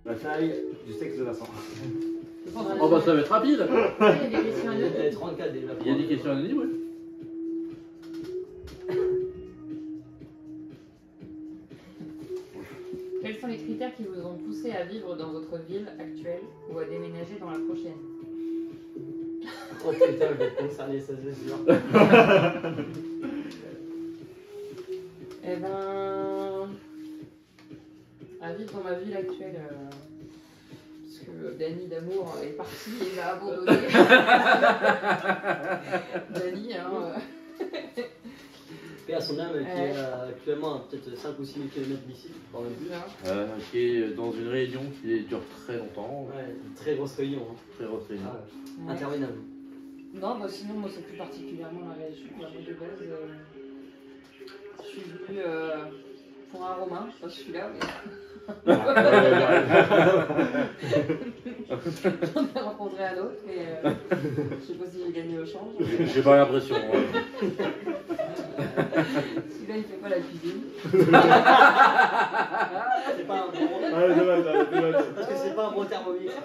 La taille du sexe de Vincent. Oh bah ça va être rapide. Il y a des questions Il y a anonymes. 34 déjà. Il y a des questions anonymes, ouais. Quels sont les critères qui vous ont poussé à vivre dans votre ville actuelle ou à déménager dans la prochaine? Oh putain, je vais être concerné, ça c'est sûr. Eh ben, à vivre dans ma ville actuelle, parce que Dany d'amour est parti et m'a abandonné. Dany, hein. Paix à son âme qui est actuellement à peut-être 5 ou 6 000 km d'ici, voire même plus. Qui est dans une réunion qui dure très longtemps. Ouais, une très grosse réunion. Hein. Très grosse réunion. Ah, Ouais. interminable. Non, bah sinon, moi, c'est plus particulièrement la région. De base, je suis venue pour un Romain, je sais pas si je suis là, mais j'en ai rencontré un autre, et je sais pas si j'ai gagné au change. J'ai pas l'impression. Ouais. Celui-là, il fait pas la cuisine. C'est pas un bon. Ah, dommage. Parce que c'est pas un bon thermomètre.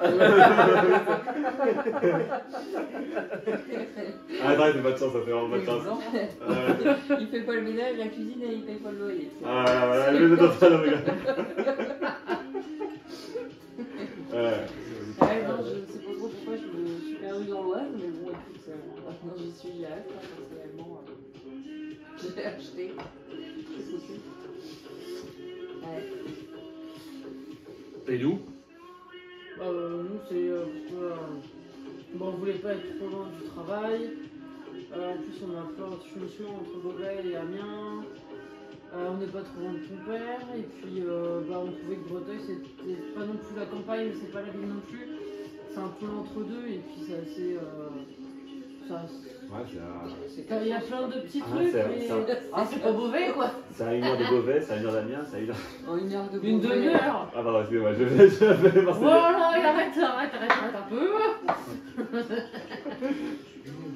Ah, non, c'est pas de chance, ça fait vraiment pas de chance. Il fait pas le ménage, la cuisine, et il paye pas le loyer. Ah, voilà, je vais dans ça, le gars. Ouais, non, je sais pas trop pourquoi je me suis perdue dans l'Oise, mais bon, écoute, maintenant j'y suis, j'y reste, hein, personnellement. Je l'ai acheté. C'est possible. Ouais. Et nous? Nous, c'est parce que bon, on voulait pas être trop loin du travail. En plus, on a un peu un mission entre Beauvais et Amiens. On n'est pas trop loin de ton père. Et puis, on trouvait que Breteuil, c'était pas non plus la campagne, mais c'est pas la ville non plus. C'est un peu l'entre-deux. Et puis, c'est assez. Ouais, Il y a plein de petits Ah, trucs. c'est- Mais... c'est- Ah, c'est pas Beauvais, quoi. c'est à 1 heure de Beauvais, c'est à 1 heure d'Amiens, c'est à 1 heure. En une heure de Une Beauvais. demi-heure. Ah, pardon, excusez-moi, je vais passer. Voilà, arrête un peu.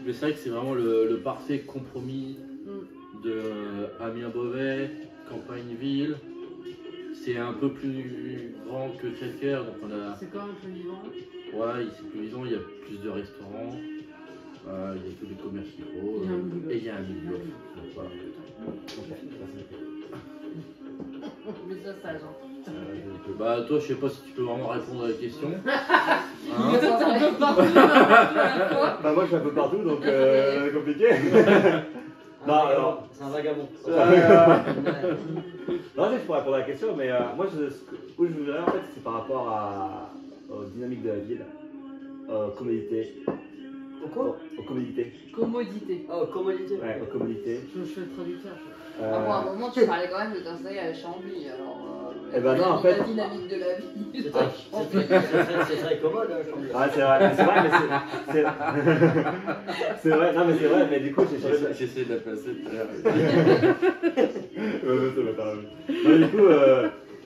Mais c'est vrai que c'est vraiment le parfait compromis de Amiens-Beauvais, campagne-ville. C'est un peu plus grand que Crèvecoeur, donc on a. C'est quand même plus vivant. Ouais, c'est plus vivant, il y a plus de restaurants, il y a tous les commerces qu'il faut, Il y a un milieu. et il y a un milieu. Donc, voilà. Mais ça, c'est agent. Bah toi, je sais pas si tu peux vraiment répondre à la question. Hein Mais toi, t'es un peu partout à la fois. Bah, moi, je suis un peu partout, donc compliqué. Non, alors. C'est un vagabond. Non, je pourrais répondre à la question, mais moi, où je voudrais, en fait, c'est par rapport aux dynamiques de la ville, commodité. Pourquoi? Aux commodités. Commodité. Oh, commodité. Ouais, aux commodités. Je fais le traducteur. Ah, bon, à un moment, tu parlais quand même de t'installer à Chambly, alors. Eh ben non, en fait. La dynamique de la vie. C'est très commode, hein, Chambly. Ah, c'est vrai, mais c'est. C'est vrai, non, mais c'est vrai, mais du coup, j'ai changé. J'essaie de la placer tout à l'heure. Ça va pas. Non, du coup,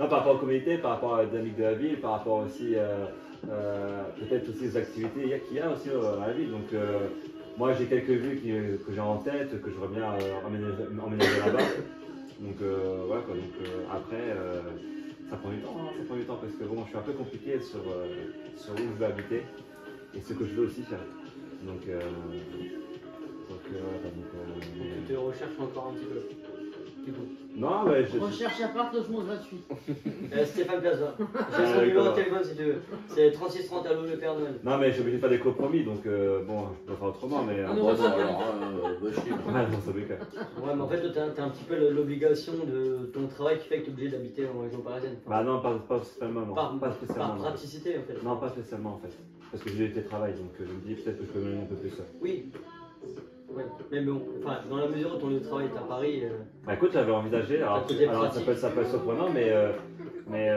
non, par rapport aux communautés, par rapport à la dynamique de la ville, par rapport aussi, peut-être aussi aux activités qu'il y a aussi à la ville. Donc, moi, j'ai quelques vues que j'ai en tête, que je veux bien emménager là-bas. Donc, voilà quoi. Donc, après, ça prend du temps, hein, ça prend du temps parce que bon, je suis un peu compliqué sur où je veux habiter et ce que je veux aussi faire. Donc, Tu te recherches encore un petit peu. Du coup. non, mais je. Recherche appart logement gratuit. Stéphane Plaza. J'ai son numéro de téléphone si tu veux. C'est 3630 à le Père Noël. Non, mais je suis obligé de faire des compromis, donc bon, je peux faire autrement, mais. On Bon, aurait bon, pas alors, bah, chier. Ouais, non, ça m'éclate. Ouais, mais en fait, toi, t'as un petit peu l'obligation de ton travail qui fait que t'es obligé d'habiter en région parisienne. Bah non, pas spécialement, non. Par, Pas spécialement. par non. praticité, en fait. Non, pas spécialement en fait. Parce que j'ai été travail, donc je me dis peut-être que je peux me donner un peu plus ça. Oui. Ouais. Mais bon, enfin, dans la mesure où ton lieu de travail est à Paris. Bah écoute, j'avais envisagé, alors ça peut être surprenant, mais mais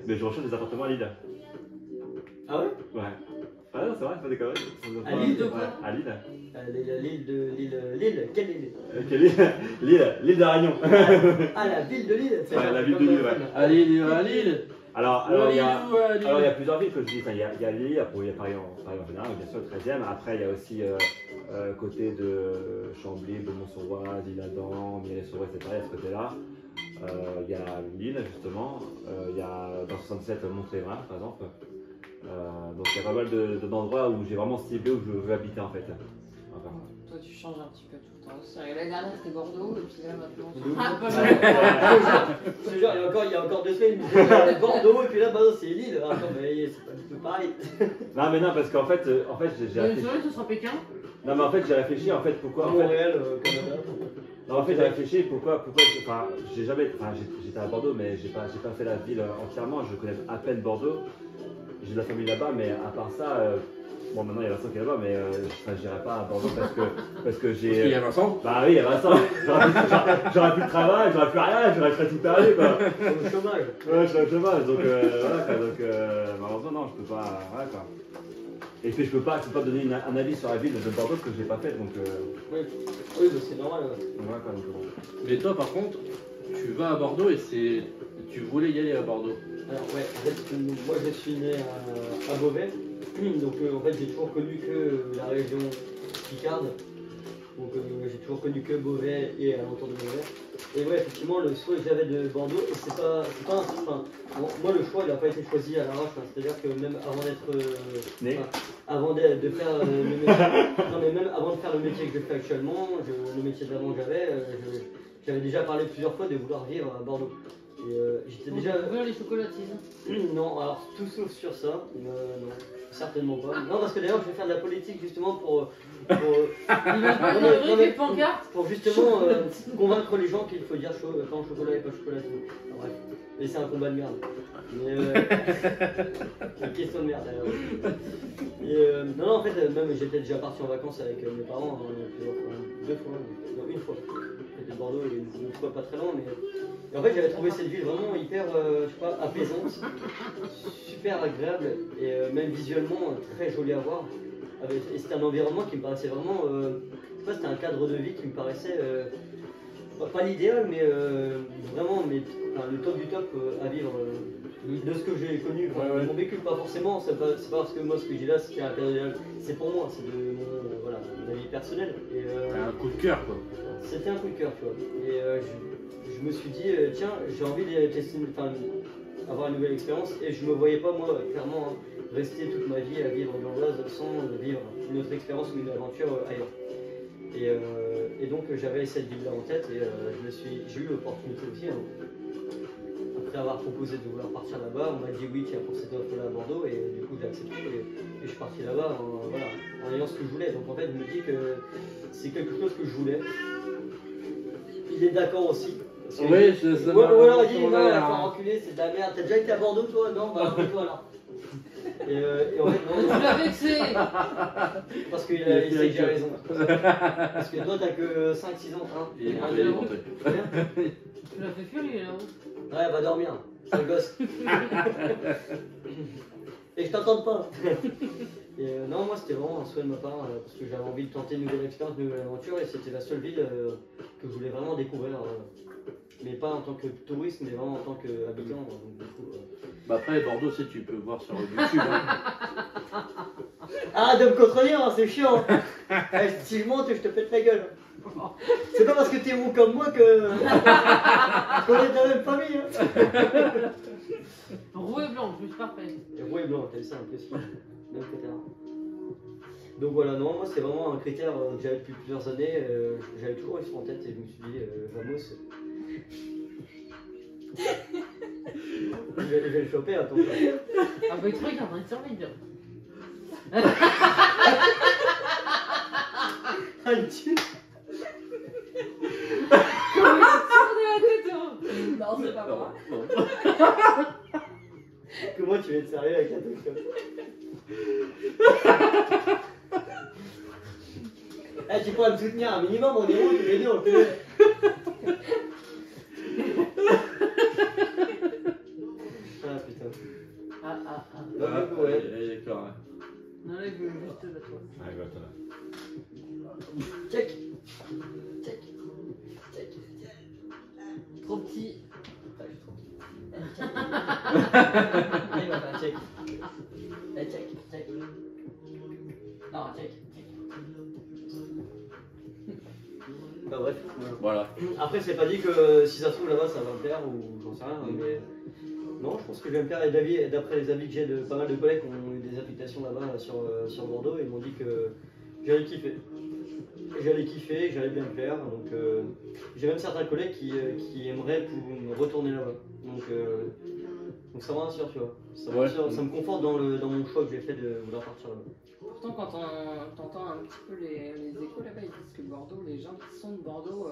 je recherche des appartements à Lille. Ah ouais? Ouais. Ah non, c'est vrai, c'est pas des conneries. À Lille de quoi? Ouais, à Lille. Lille, quelle Lille? Quelle Lille? L'île de Réunion. Ah, la ville de Lille. Ouais, la ville de Lille, ouais. À Lille. Alors il y a plusieurs villes que je dis. Enfin, il y a Lille, après il y a Paris en général, bien sûr, le 13e. Après, il y a aussi côté de Chambly, Beaumont-sur-Oise, Isle-Adam, Mireille-sur-Oise, etc. Il y a ce côté-là. il y a Lille justement, il y a dans 67 Montélimar par exemple. Donc il y a pas mal d'endroits où j'ai vraiment ciblé où je veux habiter en fait. Enfin. Toi, tu changes un petit peu tout le temps. C'est vrai, l'année dernière, c'était Bordeaux, et puis là, maintenant, Je te jure, il y a encore 2 semaines, il me disait Bordeaux, et puis là, maintenant, c'est Lille. Ah, non, mais c'est pas du tout pareil. Non mais non parce qu'en fait, j'ai Une réfléchi. semaine, ce sera Pékin. Non mais en fait j'ai réfléchi en fait pourquoi. En fait, Montréal, Canada. non, en fait j'ai réfléchi pourquoi enfin j'ai jamais, enfin j'étais à Bordeaux mais j'ai pas fait la ville entièrement. Je connais à peine Bordeaux. J'ai de la famille là-bas mais à part ça. Bon, maintenant il y a Vincent qui est là-bas, mais j'irai pas à Bordeaux parce que j'ai. Parce qu'il y a Vincent. Bah oui, il y a Vincent. J'aurais plus de travail, j'aurais plus rien, je serais tout perdu quoi. Au chômage. Ouais, je serais au chômage, donc voilà quoi. Donc malheureusement, non, je peux pas. Voilà quoi. Et puis je peux pas donner un avis sur la ville de Bordeaux parce que je l'ai pas faite, donc. Oui, oui bah, c'est normal. Voilà quoi. Donc, bon. Mais toi, par contre, tu vas à Bordeaux et tu voulais y aller à Bordeaux. Alors, ouais, en fait, moi je suis né à Beauvais. Donc en fait j'ai toujours connu que la région Picarde, donc j'ai toujours connu que Beauvais et alentour de Beauvais. Et ouais effectivement le souhait que j'avais de Bordeaux, c'est pas enfin, bon, moi le choix il n'a pas été choisi à l'arrache, hein, c'est-à-dire que même avant d'être Né. avant de faire le métier, non mais même avant de faire le métier que je fais actuellement, le métier d'avant que j'avais déjà parlé plusieurs fois de vouloir vivre à Bordeaux. Et j'étais Donc, déjà. ouvrir les chocolatines. Non, alors tout sauf sur ça, non, certainement pas. Non, parce que d'ailleurs je vais faire de la politique justement pour Il va pas non, mais- livrer des pancartes. pour justement convaincre les gens qu'il faut dire pas en chocolat et pas chocolatine. Enfin, bref, et c'est un combat de merde. Mais une question de merde d'ailleurs. Et non, en fait, même j'étais déjà parti en vacances avec mes parents plusieurs fois, 2 fois, non, une fois. J'étais de Bordeaux et une fois pas très loin, mais. Et en fait, j'avais trouvé cette ville vraiment hyper, je sais pas, apaisante, super agréable et même visuellement très jolie à voir. Et c'était un environnement qui me paraissait vraiment, je sais pas, c'était un cadre de vie qui me paraissait pas l'idéal, mais vraiment enfin, le top du top à vivre. De ce que j'ai connu, enfin, de mon vécu, pas forcément, c'est pas parce que moi ce que j'ai là c'est un cadre idéal, c'est pour moi, c'est de mon avis personnel. Et, Un coup de cœur, quoi. c'était un coup de cœur, tu vois. Et je me suis dit, tiens, j'ai envie de tester, avoir une nouvelle expérience. Et je me voyais pas, moi, clairement, rester toute ma vie à vivre dans l'Oise sans vivre une autre expérience ou une aventure ailleurs. Et donc, j'avais cette ville-là en tête et j'ai eu l'opportunité aussi. Hein. Après avoir proposé de vouloir partir là-bas, on m'a dit oui, tiens, pour cette offre-là à Bordeaux. Et du coup, j'ai accepté et je suis parti là-bas en ayant ce que je voulais. Donc, en fait, je me dis que c'est quelque chose que je voulais. Il est d'accord aussi. Oui, ça Ou alors il dit non, il faut enculer, c'est de la merde. T'as déjà été à Bordeaux toi? Non, bah toi alors. Et en fait, non, Tu l'as vexé. parce qu'il sait que j'ai raison. Parce que toi t'as que 5-6 ans. Hein. Il est monté. Tu l'as fait fuir, il est là-haut. Ouais, va dormir, sale gosse. Et je t'entends pas. Et non, moi c'était vraiment un souhait de ma part parce que j'avais envie de tenter une nouvelle expérience, une nouvelle aventure et c'était la seule ville que je voulais vraiment découvrir. Mais pas en tant que touriste, mais vraiment en tant qu'habitant. Donc, du coup, Bah après, Bordeaux, tu peux voir sur YouTube. Hein. Ah, de me contredire, hein, c'est chiant. Si je monte, je te pète la gueule. C'est pas parce que t'es roux comme moi que qu'on est de la même famille. Hein. Roux et blanc, en plus, parfait. Et roux et blanc, t'as vu ça un peu aussi. Même critère. Donc voilà, non, moi c'est vraiment un critère que j'avais depuis plusieurs années. J'avais toujours eu ça en tête et je me suis dit, Vamos. Je vais le choper, attends. Ah bah, il trouvait qu'il est en train de survivre. Ah, il tue. Comment il tire de la tête, hein. Non, c'est pas moi. Comment tu vas être sérieux avec un truc comme ça? Eh, tu pourrais me soutenir un minimum, on est où tous les deux, on le fait. Ah putain. Ah. Donc, du coup, ouais. D'accord. Non, là, il veut juste la toi. Ah, voilà. Check. Check. Check. Trop petit. Ah, je suis trop petit. Il va faire un check. Eh, check, check. Non, check, check. Bah bref, voilà. Voilà. Après, c'est pas dit que si ça se trouve là-bas, ça va me plaire ou j'en sais rien. Mais non, je pense que je vais me plaire. Et d'après les avis que j'ai de pas mal de collègues qui ont eu des affectations là-bas sur Bordeaux, ils m'ont dit que j'allais kiffer. J'allais kiffer, j'allais bien me plaire. Donc, j'ai même certains collègues qui aimeraient pour retourner là-bas. Donc ça me rassure, tu vois. Ça me, rassure, ça me conforte dans mon choix que j'ai fait de vouloir partir là-bas. Pourtant, quand on entend un petit peu les échos là-bas, ils disent que Bordeaux, les gens qui sont de Bordeaux,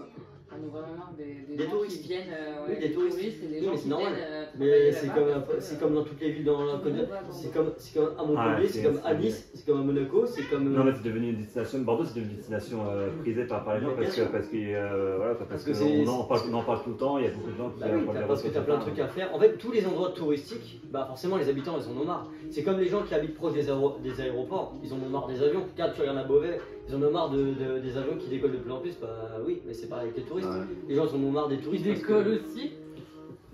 on a vraiment marre des gens touristes. qui viennent, Oui, des touristes. et des Oui, gens mais qui c'est normal. viennent Mais travailler c'est là-bas, comme dans toutes les villes dans la Côte d'Azur. C'est comme à Montpellier, c'est comme à Nice, c'est comme à Monaco, c'est comme. Non, mais c'est devenu une destination. Bordeaux, c'est devenu une destination prisée par les gens parce qu'on en parle tout le temps. Il y a beaucoup de gens qui. Bah oui, parce que tu as plein de trucs à faire. En fait, tous les endroits touristiques, bah forcément, les habitants, ils en ont marre. C'est comme les gens qui habitent proche des aéroports, ils en ont marre des avions. Regarde, tu regardes à Beauvais, ils en ont marre des avions qui décollent de plus en plus. Bah oui, mais c'est pareil avec les touristes. Ouais. Les gens ils en ont marre des touristes. Ils décollent aussi.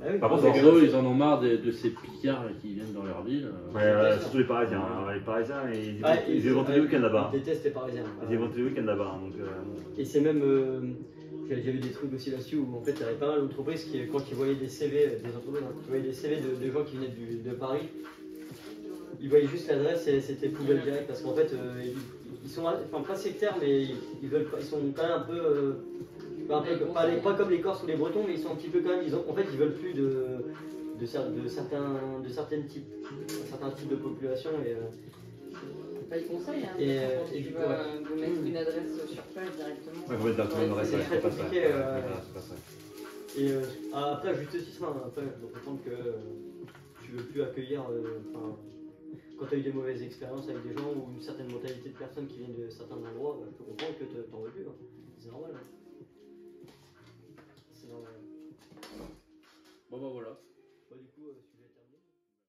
Bah oui. Par contre, Bordeaux, ils en ont marre de ces picards qui viennent dans leur ville. Surtout les Parisiens. Les Parisiens, ils y vont tous les ouais, week-ends là-bas. Ils détestent les Parisiens. Ils y vont tous les week-ends là-bas. Et c'est même. J'ai vu des trucs aussi là-dessus où en fait il y avait pas mal d'entreprises qui, quand ils voyaient des CV, des entreprises, hein, qui voyaient des CV de gens qui venaient de Paris, ils voyaient juste l'adresse et c'était poubelle direct parce qu'en fait ils sont enfin, pas sectaires mais ils sont quand même un peu. Pas comme les Corses ou les Bretons, mais ils sont un petit peu quand même. En fait, ils veulent plus de certains types de population. Ils conseillent, hein, quand tu vas de mettre une adresse sur place directement. Ouais, vous mettre directement une adresse, c'est très compliqué. c'est pas ça. Et après, juste aussi, après, je peux comprendre que tu veux plus accueillir. Quand tu as eu des mauvaises expériences avec des gens ou une certaine mentalité de personnes qui viennent de certains endroits, je peux comprendre que tu n'en veux plus. Hein. C'est normal. Hein. C'est normal. Bon bah voilà.